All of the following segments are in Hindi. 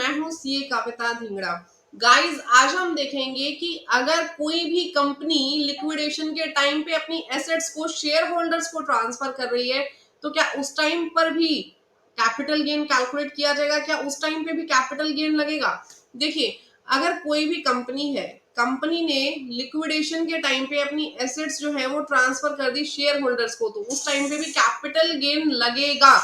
मैं हूं सीए कविता धिंगड़ा। गाइस, आज हम देखेंगे कि अगर कोई भी कंपनी लिक्विडेशन के टाइम पे अपनी एसेट्स को शेयर होल्डर्स को ट्रांसफर कर रही है तो क्या उस टाइम पर भी कैपिटल गेन कैलकुलेट किया जाएगा? क्या उस टाइम पे भी कैपिटल गेन लगेगा? देखिए, अगर कोई भी कंपनी है, कंपनी ने लिक्विडेशन के टाइम पे अपनी एसेट्स जो है वो ट्रांसफर कर दी शेयर होल्डर्स को, तो उस टाइम पे भी कैपिटल गेन लगेगा,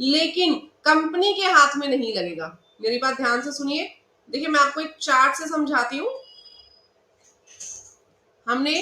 लेकिन कंपनी के हाथ में नहीं लगेगा। मेरी बात ध्यान से सुनिए। देखिए, मैं आपको एक चार्ट से समझाती हूँ। हमने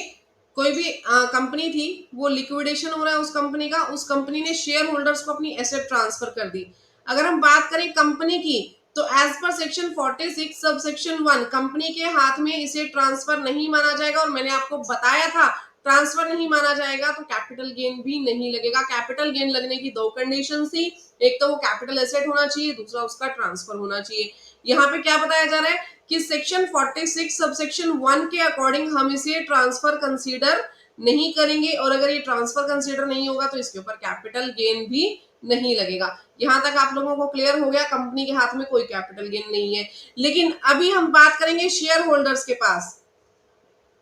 कोई भी कंपनी थी, वो लिक्विडेशन हो रहा है उस कंपनी का, उस कंपनी ने शेयर होल्डर्स को अपनी एसेट ट्रांसफर कर दी। अगर हम बात करें कंपनी की, तो as per section 46 sub section 1 company के हाथ में इसे ट्रांसफर नहीं माना जाएगा, और मैंने आपको बताया था ट्रांसफर नहीं माना जाएगा तो कैपिटल गेन भी नहीं लगेगा। कैपिटल गेन लगने की दो कंडीशन थी, एक तो वो कैपिटल एसेट होना चाहिए, दूसरा उसका ट्रांसफर होना चाहिए। यहाँ पे क्या बताया जा रहा है कि सेक्शन 46 सबसेक्शन 1 के अकॉर्डिंग हम इसे ट्रांसफर कंसीडर नहीं करेंगे, और अगर ये ट्रांसफर कंसीडर नहीं होगा तो इसके ऊपर कैपिटल गेन भी नहीं लगेगा। यहां तक आप लोगों को क्लियर हो गया? कंपनी के हाथ में कोई कैपिटल गेन नहीं है। लेकिन अभी हम बात करेंगे शेयर होल्डर्स के पास।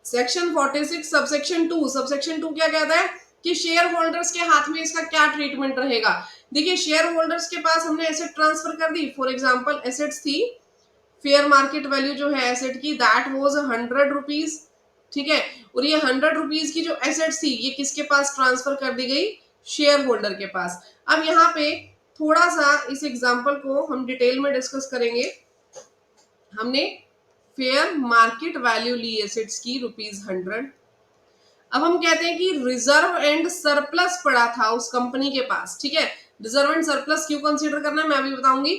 सेक्शन 46 सबसेक्शन 2 क्या कहता है कि शेयर होल्डर्स के हाथ में इसका क्या ट्रीटमेंट रहेगा? देखिए, शेयर होल्डर्स के पास हमने एसेट ट्रांसफर कर दी। फॉर एग्जांपल, एसेट्स थी, फेयर मार्केट वैल्यू जो है एसेट की दैट वाज 100 रुपीज, ठीक है। और ये 100 रुपीज की जो एसेट्स थी ये किसके पास ट्रांसफर कर दी गई? शेयर होल्डर के पास। अब यहाँ पे थोड़ा सा इस एग्जांपल को हम डिटेल में डिस्कस करेंगे। हमने फेयर मार्केट वैल्यू ली एसेट्स की ₹100। अब हम कहते हैं कि रिजर्व एंड सरप्लस पड़ा था उस कंपनी के पास, ठीक है। रिजर्व एंड सरप्लस क्यों कंसीडर करना है मैं अभी बताऊंगी।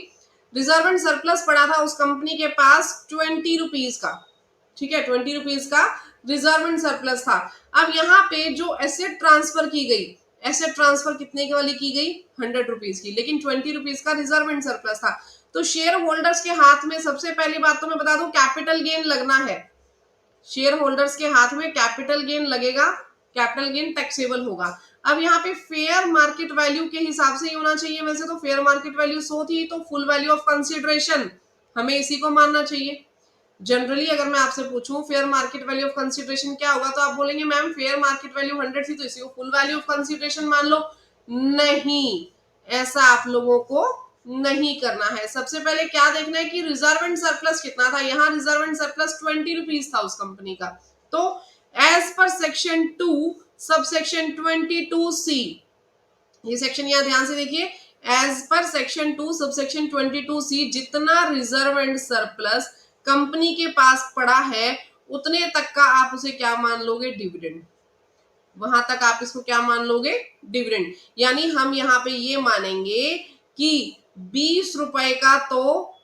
रिजर्व एंड सरप्लस पड़ा था उस कंपनी के पास 20 रुपीज का, ठीक है। 20 रुपीज का रिजर्व एंड सरप्लस था। अब यहाँ पे जो एसेट ट्रांसफर की गई, एसेट ट्रांसफर कितने की वाली की गई? 100 रुपीज की, लेकिन 20 रुपीज का रिजर्व एंड सरप्लस था। तो शेयर होल्डर्स के हाथ में सबसे पहली बात तो मैं बता दूं, कैपिटल गेन लगना है। शेयर होल्डर्स के हाथ में कैपिटल गेन लगेगा, कैपिटल गेन टैक्सेबल होगा। अब यहाँ पे फेयर मार्केट वैल्यू के हिसाब से ही होना चाहिए। वैसे तो फेयर मार्केट वैल्यू 100 थी, तो फुल वैल्यू ऑफ कंसिडरेशन हमें इसी को मानना चाहिए। जनरली अगर मैं आपसे पूछूं fair market value of consideration क्या होगा, तो आप बोलेंगे मैम फेयर मार्केट वैल्यू 100 थी तो इसी को फुल वैल्यू ऑफ कंसिडरेशन मान लो। नहीं, ऐसा आप लोगों को नहीं करना है। सबसे पहले क्या देखना है कि रिजर्व एंड सरप्लस कितना था। यहाँ रिजर्व एंड सरप्लस 20 रुपीज था उस कंपनी का। तो as per section 2 sub section 22C, ये सेक्शन यहाँ ध्यान से देखिए, as per section 2 sub section 22C जितना रिजर्व एंड सरप्लस कंपनी के पास पड़ा है उतने तक का आप उसे क्या मान लोगे? डिविडेंड। वहां तक आप इसको क्या मान लोगे? डिविडेंड। यानी हम यहाँ पे ये मानेंगे कि 20 रुपए का तो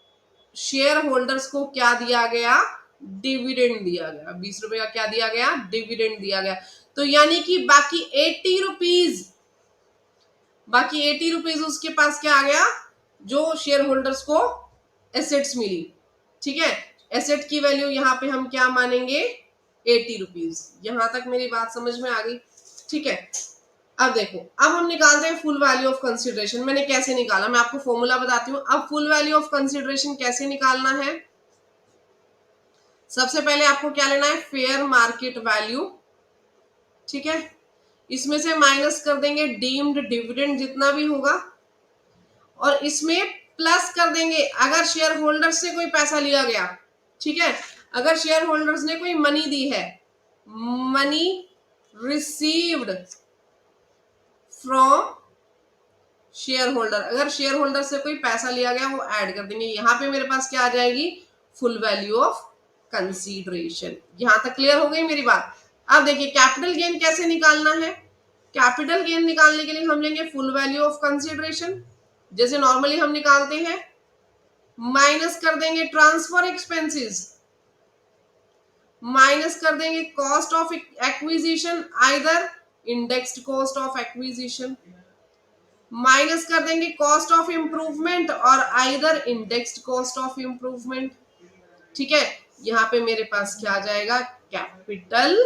शेयर होल्डर्स को क्या दिया गया? डिविडेंड दिया गया। 20 रुपए का क्या दिया गया? डिविडेंड दिया गया। तो यानी कि बाकी 80 रुपीज, बाकी 80 रुपीज उसके पास क्या आ गया? जो शेयर होल्डर्स को एसेट्स मिली, ठीक है। एसेट की वैल्यू यहाँ पे हम क्या मानेंगे? 80 रुपीज। यहां तक मेरी बात समझ में आ गई, ठीक है। अब देखो, अब हम निकालते हैं फुल वैल्यू ऑफ कंसिडरेशन। मैंने कैसे निकाला, मैं आपको फॉर्मूला बताती हूँ। अब फुल वैल्यू ऑफ कंसिडरेशन कैसे निकालना है? सबसे पहले आपको क्या लेना है? फेयर मार्केट वैल्यू, ठीक है। इसमें से माइनस कर देंगे डीम्ड डिविडेंड जितना भी होगा, और इसमें प्लस कर देंगे अगर शेयर होल्डर्स से कोई पैसा लिया गया, ठीक है। अगर शेयर होल्डर्स ने कोई मनी दी है, money received from share holder, अगर शेयर होल्डर से कोई पैसा लिया गया वो ऐड कर देंगे। यहां पे मेरे पास क्या आ जाएगी? Full value of consideration. यहां तक क्लियर हो गई मेरी बात? अब देखिए कैपिटल गेन कैसे निकालना है। कैपिटल गेन निकालने के लिए हम लेंगे फुल वैल्यू ऑफ कंसीडरेशन, जैसे नॉर्मली हम निकालते हैं, माइनस कर देंगे ट्रांसफर एक्सपेंसेस, माइनस कर देंगे cost of acquisition, either indexed cost of acquisition, minus कर देंगे कॉस्ट ऑफ इंप्रूवमेंट और either indexed cost of improvement, ठीक है। यहाँ पे मेरे पास क्या आ जाएगा? कैपिटल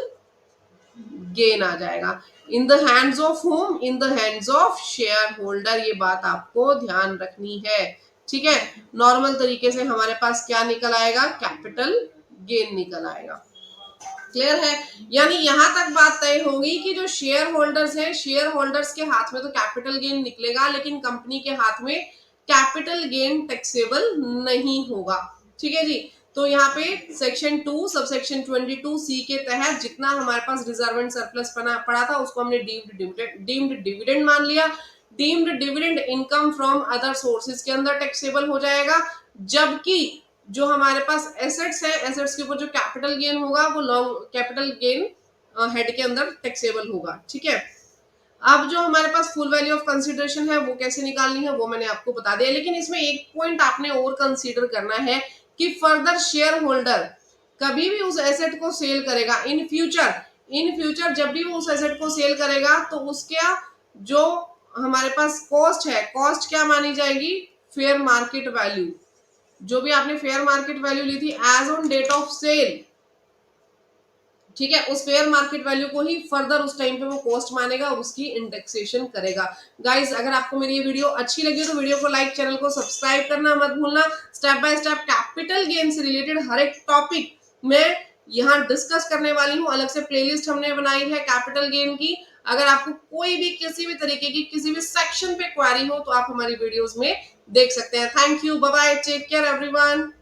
गेन आ जाएगा। In the hands of home? In the hands of share holder. ये बात आपको ध्यान रखनी है, ठीक है, नॉर्मल तरीके से हमारे पास क्या निकल आएगा, कैपिटल गेन निकल आएगा। क्लियर है, यानी यहां तक बात तय होगी कि जो शेयर होल्डर्स हैं, शेयर होल्डर्स के हाथ में तो कैपिटल गेन निकलेगा, लेकिन कंपनी के हाथ में कैपिटल गेन टैक्सेबल नहीं होगा। ठीक है जी, तो यहाँ पे सेक्शन 2 सब सेक्शन 22C के तहत जितना हमारे पास रिजर्व एंड सरप्लस पड़ा था उसको हमने डीम्ड डिविडेंड मान लिया। Deemed dividend income from other sources के अंदर टैक्सेबल हो जाएगा, जबकि जो हमारे पास एसेट्स है, एसेट्स के ऊपर जो कैपिटल गेन होगा वो लॉन्ग कैपिटल गेन हेड के अंदर टैक्सेबल होगा। ठीक है, अब जो हमारे पास फुल वैल्यू ऑफ कंसीडरेशन है वो कैसे निकालनी है वो मैंने आपको बता दिया, लेकिन इसमें एक पॉइंट आपने और कंसीडर करना है कि फर्दर शेयर होल्डर कभी भी उस एसेट को सेल करेगा इन फ्यूचर जब भी वो उस एसेट को सेल करेगा तो उसका जो हमारे पास कॉस्ट है, कॉस्ट क्या मानी जाएगी, फेयर मार्केट वैल्यू। जो भी आपने फेयर मार्केट वैल्यू ली थी as on date of sale, ठीक है, उस फेयर मार्केट वैल्यू को ही फर्दर उस टाइम पे वो कॉस्ट मानेगा और उसकी इंडेक्सेशन करेगा। गाइस, अगर आपको मेरी ये वीडियो अच्छी लगी तो वीडियो को लाइक, चैनल को सब्सक्राइब करना मत भूलना। Step by step capital gain से रिलेटेड हर एक टॉपिक मैं यहाँ डिस्कस करने वाली हूँ। अलग से प्लेलिस्ट हमने बनाई है कैपिटल गेन की। अगर आपको कोई भी किसी भी तरीके की किसी भी सेक्शन पे क्वेरी हो तो आप हमारी वीडियोस में देख सकते हैं। Thank you, bye bye, take care everyone.